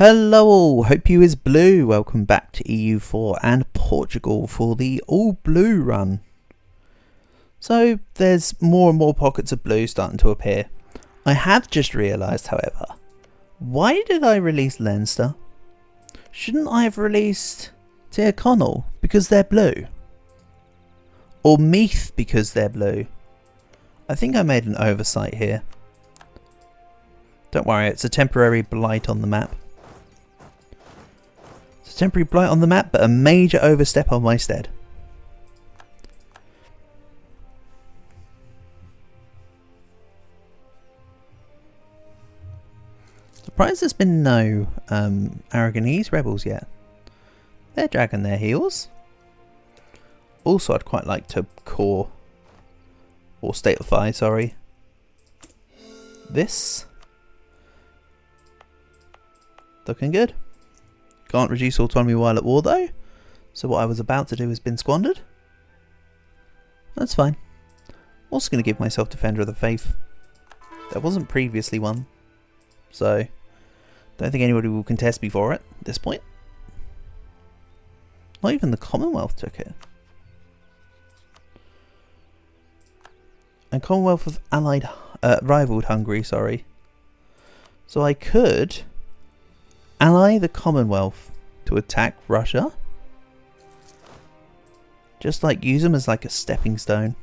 Hello all, hope you is blue. Welcome back to EU4 and Portugal for the All Blue run. So there's more and more pockets of blue starting to appear. I have just realised, however, why did I release Leinster? Shouldn't I have released Tyrconnell because they're blue? Or Meath because they're blue? I think I made an oversight here. Don't worry, it's a temporary blight on the map. It's a temporary blight on the map, but a major overstep on my stead. Surprised there's been no Aragonese rebels yet. They're dragging their heels. Also, I'd quite like to core, or stateify, sorry, this. Looking good. Can't reduce autonomy while at war though, so what I was about to do has been squandered. That's fine. Also going to give myself Defender of the Faith. There wasn't previously one, so don't think anybody will contest me for it at this point. Not even the Commonwealth took it. And Commonwealth of rivaled Hungary, sorry. So I could ally the Commonwealth to attack Russia. Just like use them as like a stepping stone.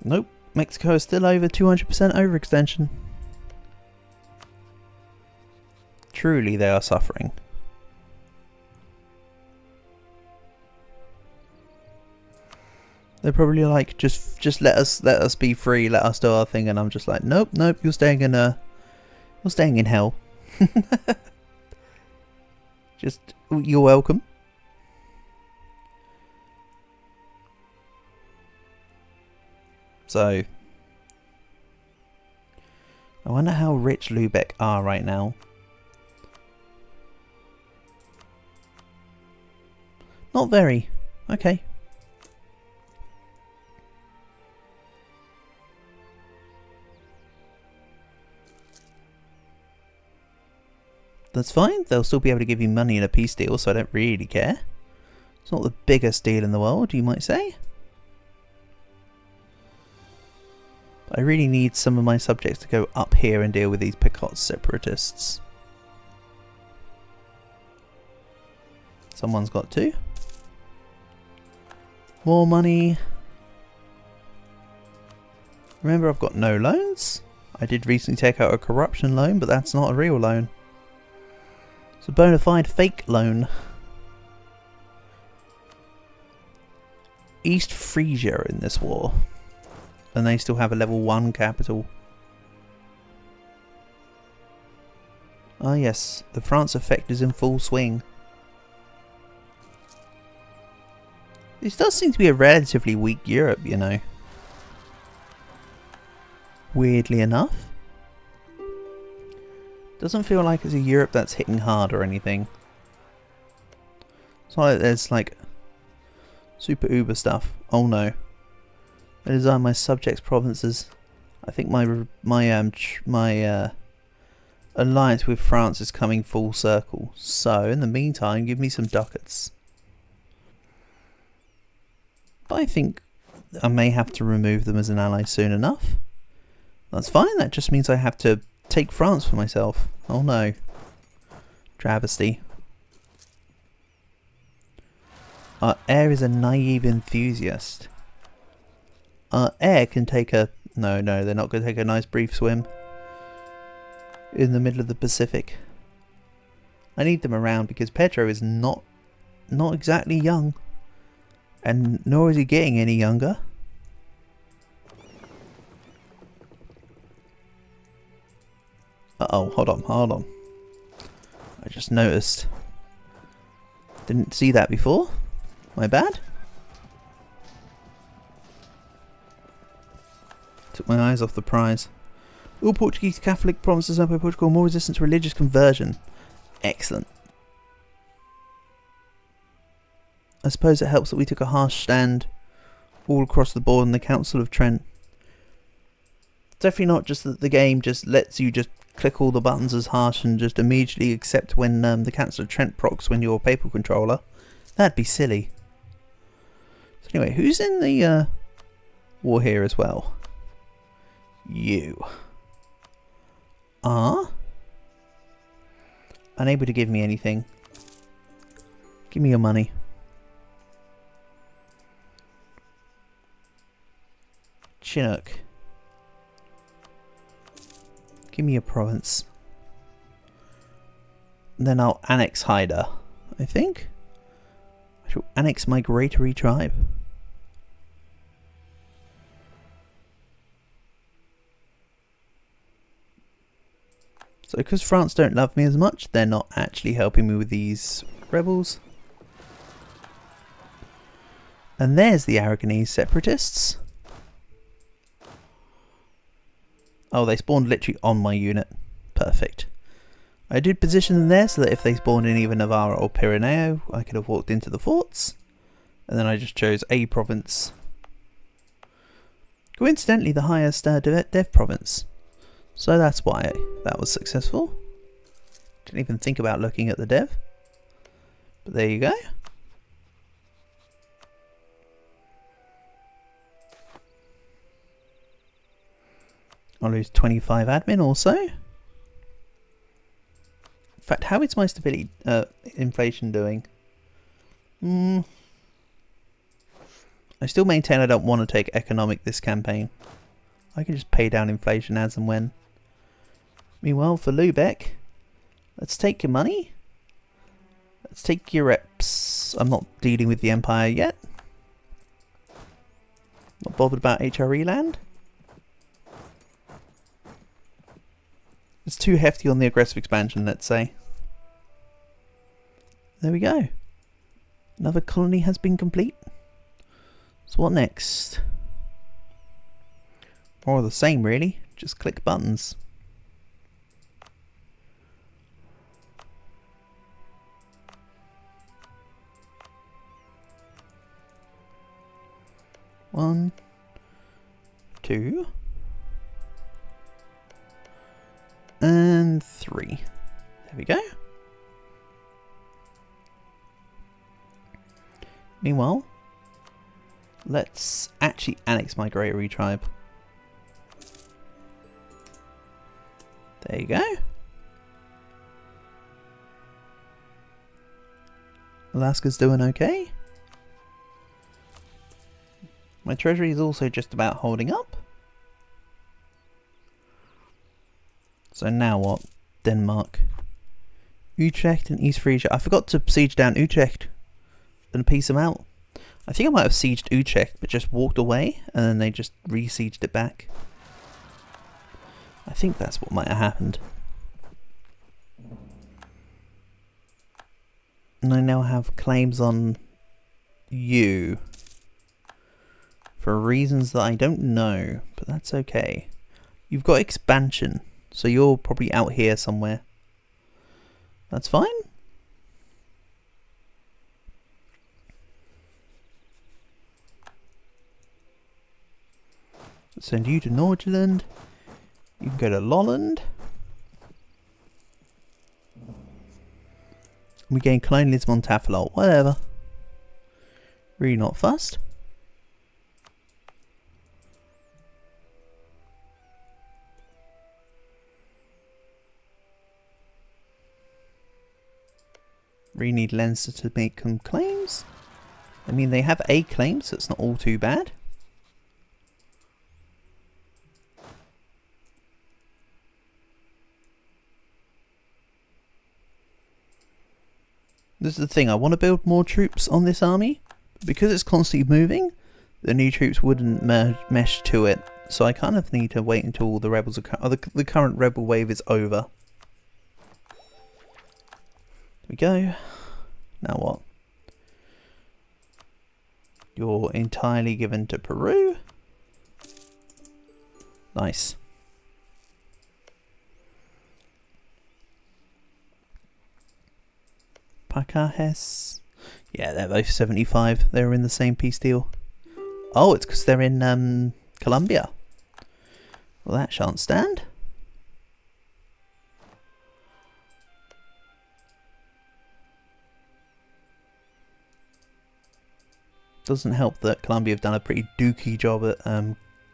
Nope, Mexico is still over 200% overextension. Truly they are suffering. They're probably like, just let us be free, let us do our thing, and I'm just like, nope, you're staying in hell. Just, you're welcome. So, I wonder how rich Lubeck are right now. Not very. Okay. That's fine. They'll still be able to give you money in a peace deal, so I don't really care. It's not the biggest deal in the world, you might say. But I really need some of my subjects to go up here and deal with these Picot separatists. Someone's got to. More money. Remember, I've got no loans. I did recently take out a corruption loan, but that's not a real loan. It's a bona fide fake loan. East Frisia are in this war. And they still have a level 1 capital. Ah yes, the France effect is in full swing. This does seem to be a relatively weak Europe, you know. Weirdly enough. Doesn't feel like it's a Europe that's hitting hard or anything. It's not like there's like super uber stuff. Oh no. I design my subjects' provinces. I think my alliance with France is coming full circle. So in the meantime, give me some ducats. But I think I may have to remove them as an ally soon enough. That's fine. That just means I have to take France for myself. Oh no. Travesty. Our heir is a naive enthusiast. Our heir can take a... No, they're not going to take a nice brief swim in the middle of the Pacific. I need them around because Pedro is not exactly young. And nor is he getting any younger. Uh-oh, hold on. I just noticed. Didn't see that before. My bad. Took my eyes off the prize. All Portuguese Catholic provinces owned by Portugal more resistant to religious conversion. Excellent. I suppose it helps that we took a harsh stand all across the board in the Council of Trent. Definitely not just that the game just lets you just click all the buttons as harsh and just immediately accept when the Council of Trent procs when you're Papal Controller. That'd be silly. So anyway, who's in the war here as well? You are unable to give me anything. Give me your money. Chinook. Give me a province. And then I'll annex Haida, I think. I shall annex Migratory Tribe. So because France don't love me as much, they're not actually helping me with these rebels. And there's the Aragonese separatists. Oh, they spawned literally on my unit. Perfect. I did position them there so that if they spawned in either Navarra or Pyreneo, I could have walked into the forts. And then I just chose a province. Coincidentally, the highest dev province. So that's why that was successful. Didn't even think about looking at the dev. But there you go. I'll lose 25 admin also. In fact, how is my stability inflation doing? I still maintain I don't want to take economic this campaign. I can just pay down inflation as and when. Meanwhile, for Lubeck, let's take your money. Let's take your reps. I'm not dealing with the Empire yet. Not bothered about HRE land. It's too hefty on the aggressive expansion, let's say. There we go. Another colony has been complete. So what next? More of the same, really. Just click buttons. One, two, and three. There we go. Meanwhile, let's actually annex Migratory Tribe. There you go. Alaska's doing okay. My treasury is also just about holding up. So now what? Denmark. Utrecht and East Frisia. I forgot to siege down Utrecht and piece them out. I think I might have sieged Utrecht but just walked away and then they just re-sieged it back. I think that's what might have happened. And I now have claims on you. For reasons that I don't know, but that's okay. You've got expansion, so you're probably out here somewhere. That's fine. Send you to Nordjylland. You can go to Lolland. We gain colonialism on Tafilol. Whatever. Really not fussed. Really need Leinster to make some claims. I mean, they have a claim, so it's not all too bad. This is the thing, I want to build more troops on this army, but because it's constantly moving, the new troops wouldn't mesh to it, so I kind of need to wait until all the rebels are the current rebel wave is over. There we go. Now what? You're entirely given to Peru. Nice. Pacajes. Yeah, they're both 75. They're in the same peace deal. Oh, it's because they're in Colombia. Well, that shan't stand. Doesn't help that Colombia have done a pretty dookie job at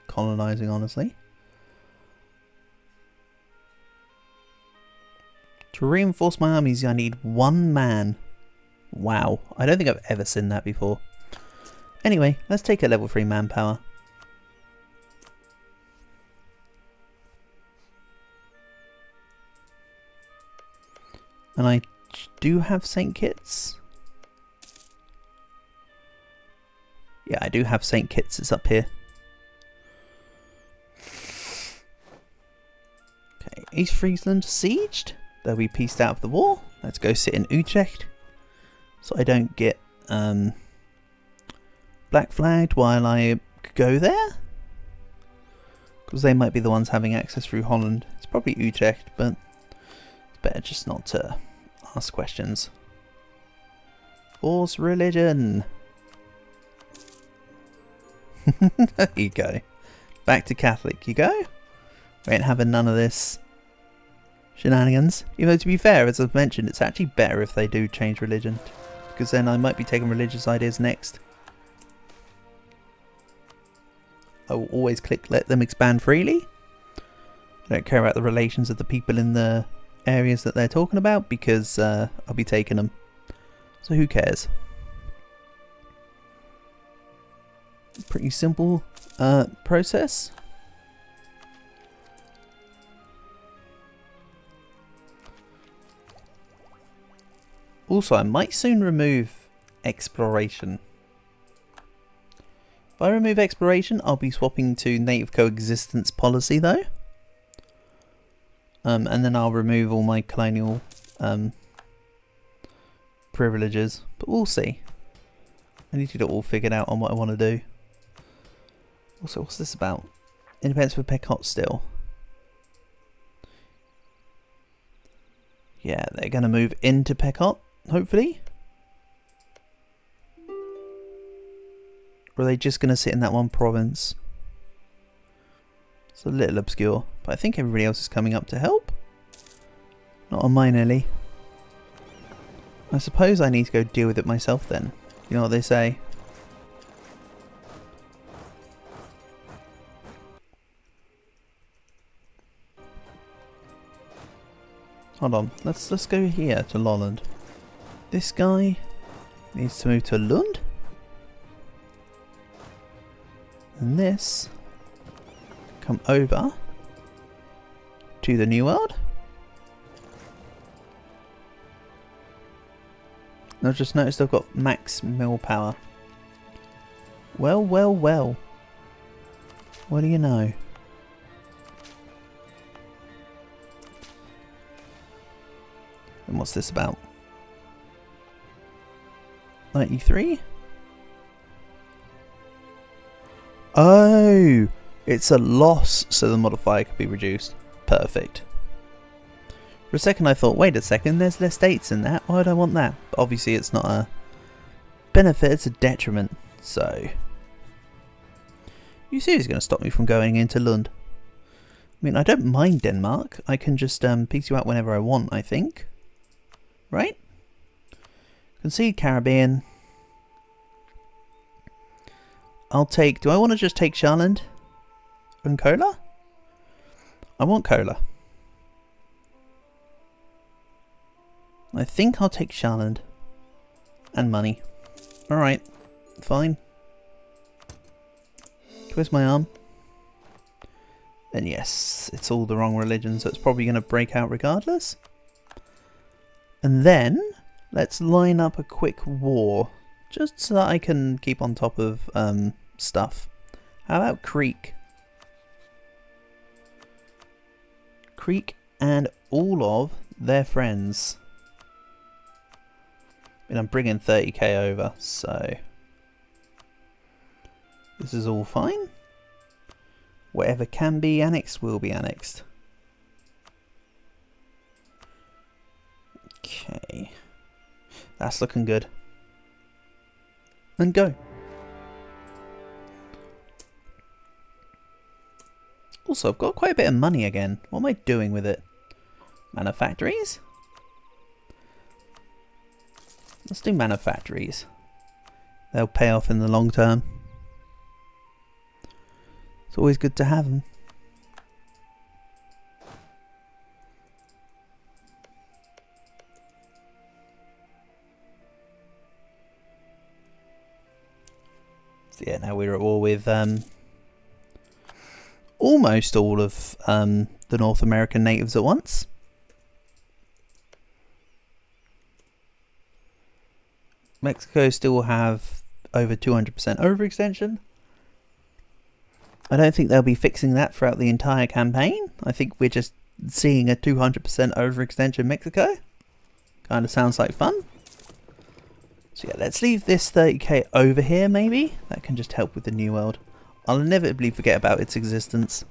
colonising, honestly. To reinforce my armies, I need 1 man. Wow, I don't think I've ever seen that before. Anyway, let's take a level 3 manpower. And I do have Saint Kitts. Yeah, I do have St. Kitts. It's up here. Okay, East Friesland sieged. They'll be pieced out of the war. Let's go sit in Utrecht. So I don't get black flagged while I go there. Because they might be the ones having access through Holland. It's probably Utrecht, but it's better just not to ask questions. Force religion. There you go. Back to Catholic you go. We ain't having none of this shenanigans. Even though, to be fair, as I've mentioned, it's actually better if they do change religion. Because then I might be taking religious ideas next. I will always click let them expand freely. I don't care about the relations of the people in the areas that they're talking about, because I'll be taking them. So who cares? Pretty simple process. Also, I might soon remove exploration. If I remove exploration, I'll be swapping to native coexistence policy though. And then I'll remove all my colonial privileges. But we'll see. I need to get it all figured out on what I want to do. Also, what's this about? Independence for Pekot still. Yeah, they're going to move into Pekot, hopefully. Or are they just going to sit in that one province? It's a little obscure, but I think everybody else is coming up to help. Not on mine, Ellie. I suppose I need to go deal with it myself then. You know what they say? Hold on, let's go here to Lolland. This guy needs to move to Lund. And this come over to the New World. And I've just noticed I've got max mill power. Well, well, well. What do you know? And what's this about? 93? Oh! It's a loss, so the modifier could be reduced. Perfect. For a second I thought, wait a second, there's less dates in that. Why would I want that? But obviously it's not a benefit, it's a detriment. So, you see who's going to stop me from going into Lund? I mean, I don't mind Denmark. I can just piece you out whenever I want, I think. Right? Concede Caribbean. I'll take... Do I want to just take Charland and Cola? I want Cola. I think I'll take Charland. And money. Alright. Fine. Twist my arm. Then yes, it's all the wrong religion, so it's probably going to break out regardless. And then, let's line up a quick war. Just so that I can keep on top of stuff. How about Creek? Creek and all of their friends. I mean, I'm bringing 30k over, so this is all fine. Whatever can be annexed will be annexed. Okay, that's looking good. and go. Also, I've got quite a bit of money again. What am I doing with it? Manufactories? Let's do manufactories. They'll pay off in the long term. It's always good to have them. So yeah, now we're at war with almost all of the North American natives at once. Mexico still have over 200% overextension. I don't think they'll be fixing that throughout the entire campaign. I think we're just seeing a 200% overextension Mexico. Kind of sounds like fun. So yeah, let's leave this 30k over here maybe. That can just help with the New World. I'll inevitably forget about its existence.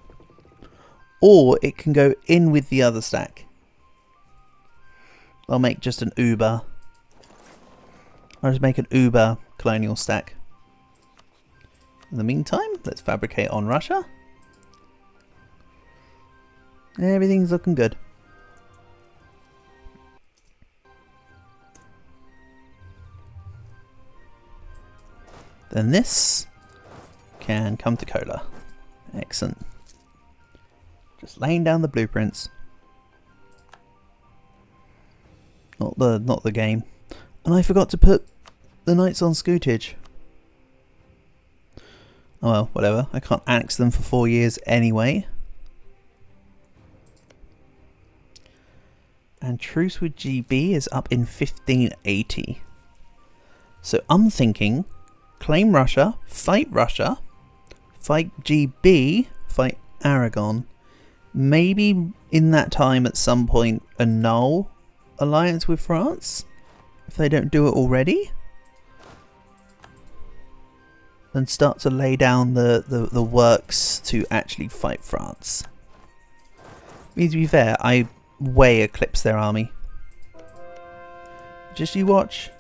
Or it can go in with the other stack. I'll make just an Uber. I'll just make an Uber colonial stack. In the meantime, let's fabricate on Russia. Everything's looking good. Then this can come to Cola. Excellent. Just laying down the blueprints. Not the game. And I forgot to put the Knights on Scootage. Oh well, whatever. I can't annex them for 4 years anyway. And truce with GB is up in 1580. So I'm thinking, claim Russia, fight GB, fight Aragon. Maybe in that time at some point annul alliance with France, if they don't do it already. And start to lay down the works to actually fight France. I mean, to be fair, I way eclipse their army. Just you watch.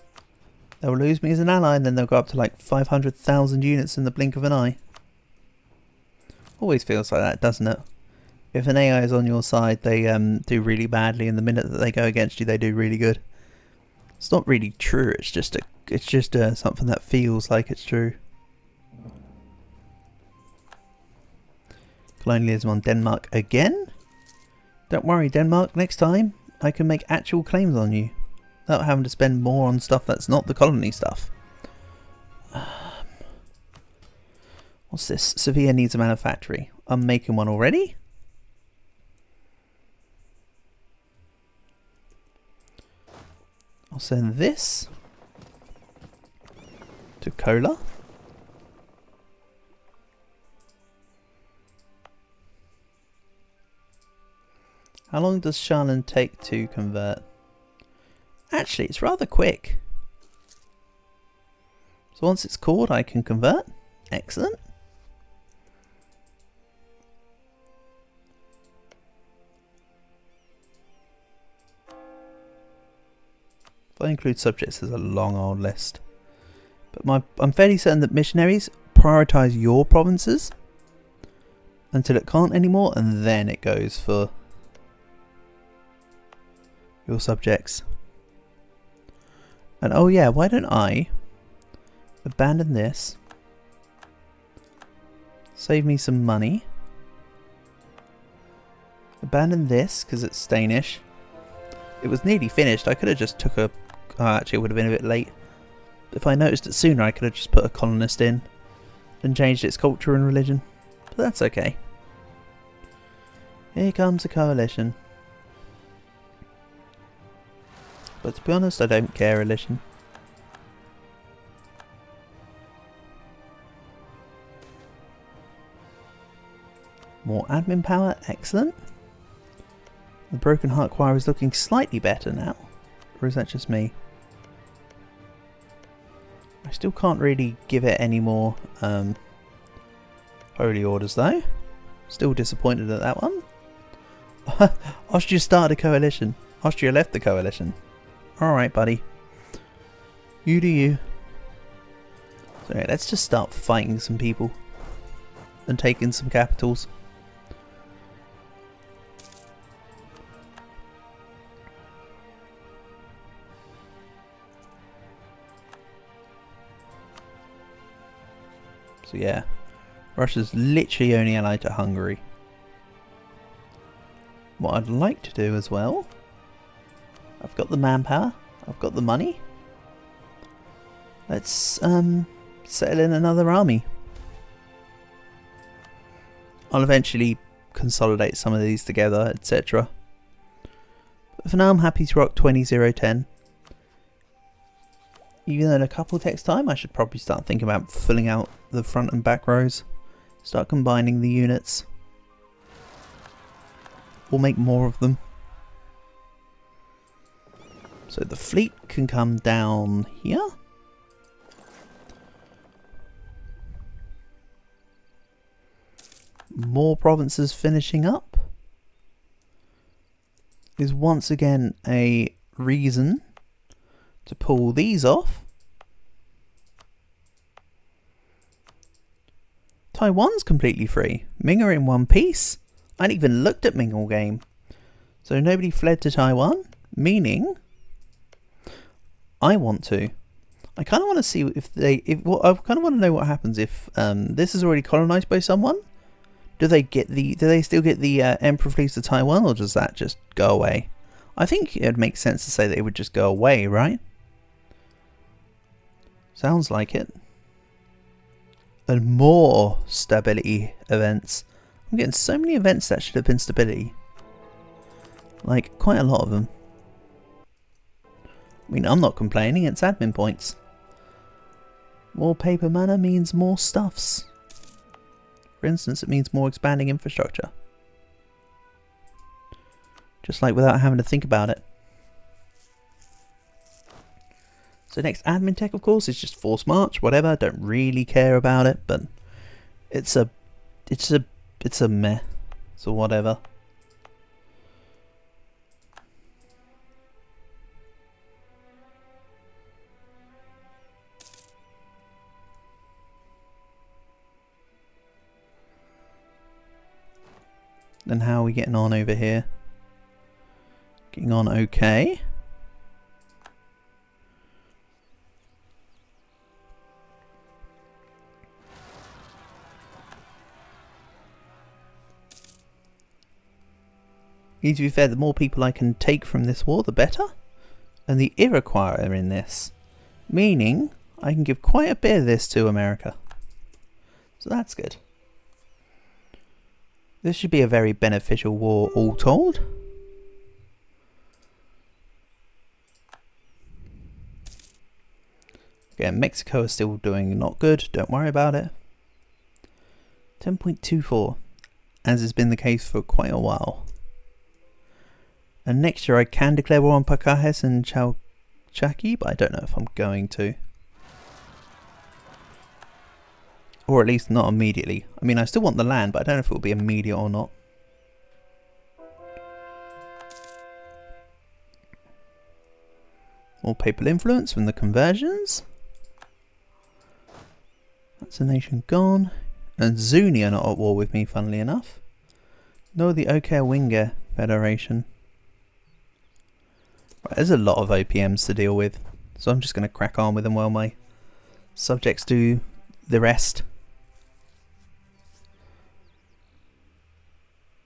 They'll lose me as an ally and then they'll go up to like 500,000 units in the blink of an eye. Always feels like that, doesn't it? If an AI is on your side, they do really badly, and the minute that they go against you, they do really good. It's not really true. It's just something that feels like it's true. Colonialism on Denmark again. Don't worry, Denmark. Next time, I can make actual claims on you without having to spend more on stuff that's not the colony stuff. What's this? Sevilla needs a manufactory. I'm making one already. I'll send this to Kola. How long does Shannon take to convert? Actually, it's rather quick. So once it's called, I can convert. Excellent. If I include subjects, there's a long old list. But I'm fairly certain that missionaries prioritize your provinces until it can't anymore, and then it goes for your subjects. And oh yeah, why don't I abandon this, save me some money, abandon this because it's Danish. It was nearly finished. I could have just took a... Oh, actually it would have been a bit late. If I noticed it sooner, I could have just put a colonist in and changed its culture and religion. But that's okay. Here comes a coalition. But to be honest, I don't care, religion. More admin power, excellent. The Broken Heart Choir is looking slightly better now. Or is that just me? I still can't really give it any more holy orders though. Still disappointed at that one. Austria started a coalition. Austria left the coalition. Alright, buddy. You do you. Alright, let's just start fighting some people and taking some capitals. So yeah, Russia's literally only allied to Hungary. What I'd like to do as well, I've got the manpower, I've got the money. Let's settle in another army. I'll eventually consolidate some of these together, etc. But for now I'm happy to rock 20-0-10. Even though in a couple of takes time I should probably start thinking about filling out the front and back rows. Start combining the units. We'll make more of them. So the fleet can come down here. More provinces finishing up is once again a reason to pull these off. Taiwan's completely free. Ming are in one piece. I hadn't even looked at Ming all game. So nobody fled to Taiwan, meaning I want to. I kind of want to see if they... I kind of want to know what happens if this is already colonized by someone. Do they still get the Emperor fleets to Taiwan, or does that just go away? I think it would make sense to say that it would just go away, right? Sounds like it. And more stability events. I'm getting so many events that should have been stability. Like, quite a lot of them. I mean, I'm not complaining, it's admin points. More paper mana means more stuffs. For instance, it means more expanding infrastructure. Just like without having to think about it. So next admin tech, of course, is just force march, whatever. Don't really care about it, but it's a meh. So whatever. Then how are we getting on over here? Getting on okay. To be fair, the more people I can take from this war, the better. And the Iroquois are in this. Meaning, I can give quite a bit of this to America. So that's good. This should be a very beneficial war, all told. Again, Mexico is still doing not good. Don't worry about it. 10.24, as has been the case for quite a while. And next year I can declare war on Pocahontas and Chauchaki, but I don't know if I'm going to. Or at least not immediately. I mean, I still want the land, but I don't know if it will be immediate or not. More papal influence from the conversions. That's a nation gone. And Zuni are not at war with me, funnily enough. Nor the Okawinga Federation. Right, there's a lot of OPMs to deal with, so I'm just going to crack on with them while my subjects do the rest.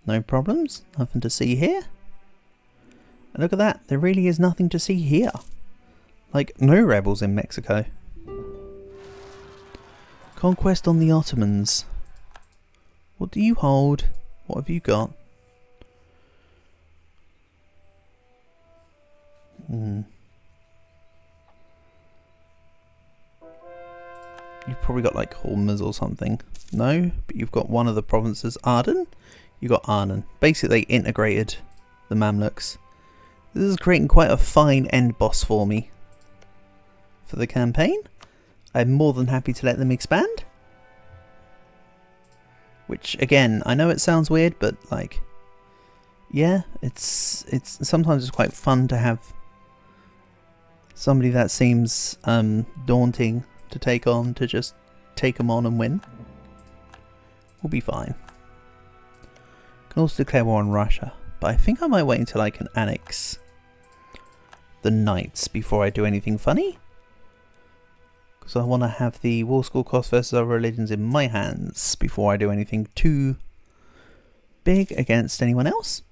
No problems, nothing to see here. And look at that, there really is nothing to see here. Like, no rebels in Mexico. Conquest on the Ottomans. What do you hold? What have you got? You've probably got like Hormuz or something. No, but you've got one of the provinces. Arden? You got Arnon. Basically, they integrated the Mamluks. This is creating quite a fine end boss for me for the campaign. I'm more than happy to let them expand. Which, again, I know it sounds weird, but like, yeah, it's sometimes it's quite fun to have somebody that seems daunting to take on to just take them on and win. We'll be fine. Can also declare war on Russia, but I think I might wait until I can annex the knights before I do anything funny. Because I want to have the war score cost versus other religions in my hands before I do anything too big against anyone else.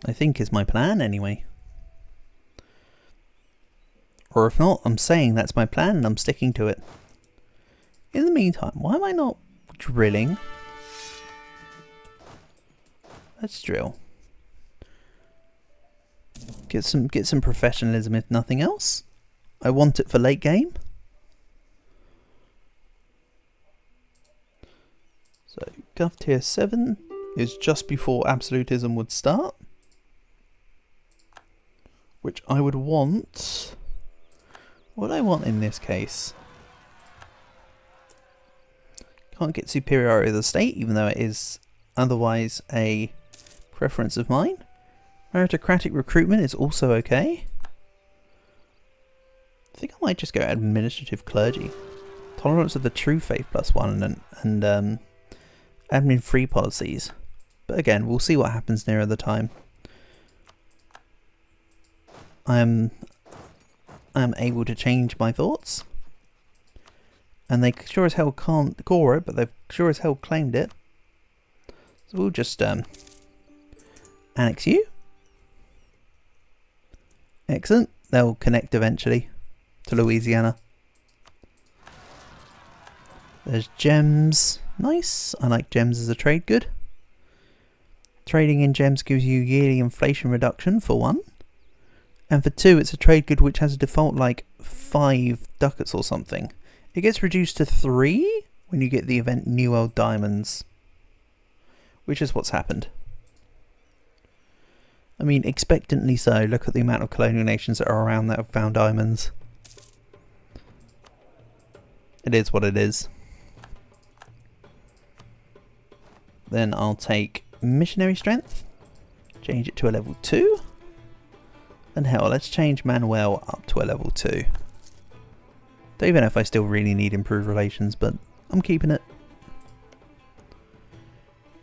I think is my plan anyway. Or if not, I'm saying that's my plan and I'm sticking to it. In the meantime, why am I not drilling? Let's drill. Get some professionalism if nothing else. I want it for late game. So Gov tier 7 is just before absolutism would start. Which I would want. What do I want in this case? Can't get superiority of the state, even though it is otherwise a preference of mine. Meritocratic recruitment is also okay. I think I might just go administrative clergy. Tolerance of the true faith +1 and admin free policies. But again, we'll see what happens nearer the time. I am able to change my thoughts. And they sure as hell can't core it, but they've sure as hell claimed it. So we'll just annex you. Excellent. They'll connect eventually to Louisiana. There's gems. Nice. I like gems as a trade good. Trading in gems gives you yearly inflation reduction for 1. And for 2, it's a trade good which has a default like 5 ducats or something. It gets reduced to 3 when you get the event New World Diamonds. Which is what's happened. I mean, expectantly so. Look at the amount of colonial nations that are around that have found diamonds. It is what it is. Then I'll take missionary strength. Change it to a level 2. And hell, let's change Manuel up to a level 2. Don't even know if I still really need improved relations, but I'm keeping it.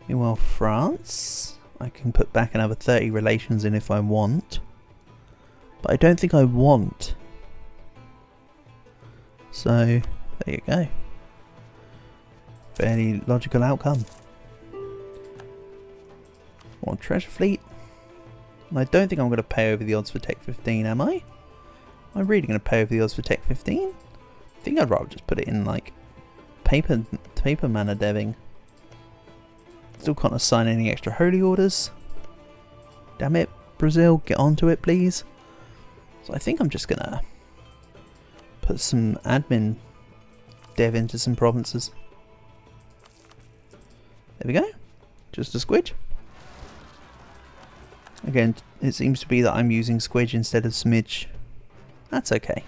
Meanwhile, France, I can put back another 30 relations in if I want. But I don't think I want. So, there you go. Fairly logical outcome. More treasure fleet. And I don't think I'm going to pay over the odds for Tech 15, am I? Am I really going to pay over the odds for Tech 15? I think I'd rather just put it in like paper mana deving. Still can't assign any extra holy orders. Damn it, Brazil, get onto it please. So I think I'm just gonna put some admin dev into some provinces. There we go. Just a squidge. Again, it seems to be that I'm using squidge instead of smidge. That's okay.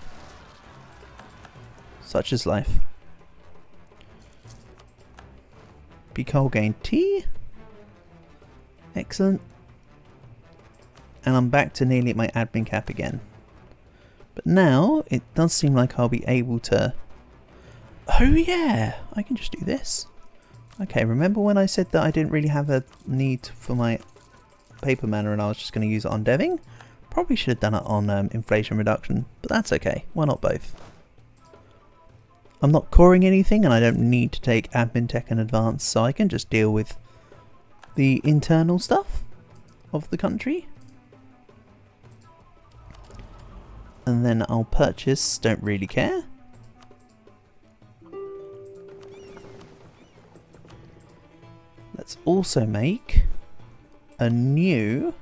Such is life. Bicol gained T. Excellent. And I'm back to nearly at my admin cap again. But now, it does seem like I'll be able to... Oh yeah! I can just do this. Okay, remember when I said that I didn't really have a need for my paper mana and I was just going to use it on deving? Probably should have done it on inflation reduction, but that's okay. Why not both? I'm not coring anything and I don't need to take admin tech and advance, so I can just deal with the internal stuff of the country. And then I'll purchase, don't really care. Let's also make a new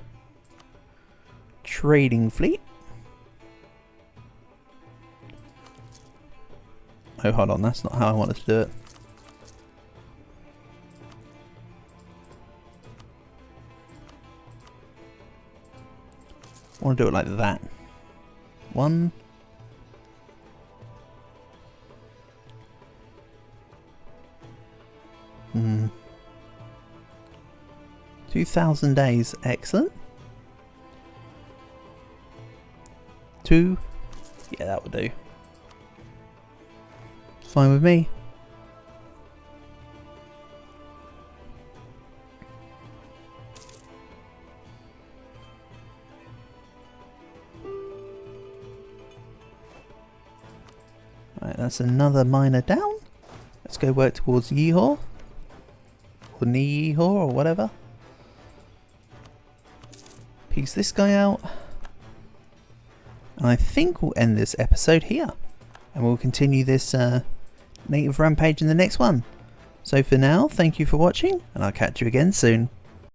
trading fleet. Oh, hold on, that's not how I wanted to do it. I want to do it like that. 1. 2. 2,000 days. Excellent. 2. Yeah, that would do. Fine with me. Right, that's another miner down. Let's go work towards Yeehaw. Or Yeehaw or whatever. Piece this guy out. And I think we'll end this episode here. And we'll continue this native rampage in the next one. So for now, thank you for watching, and I'll catch you again soon.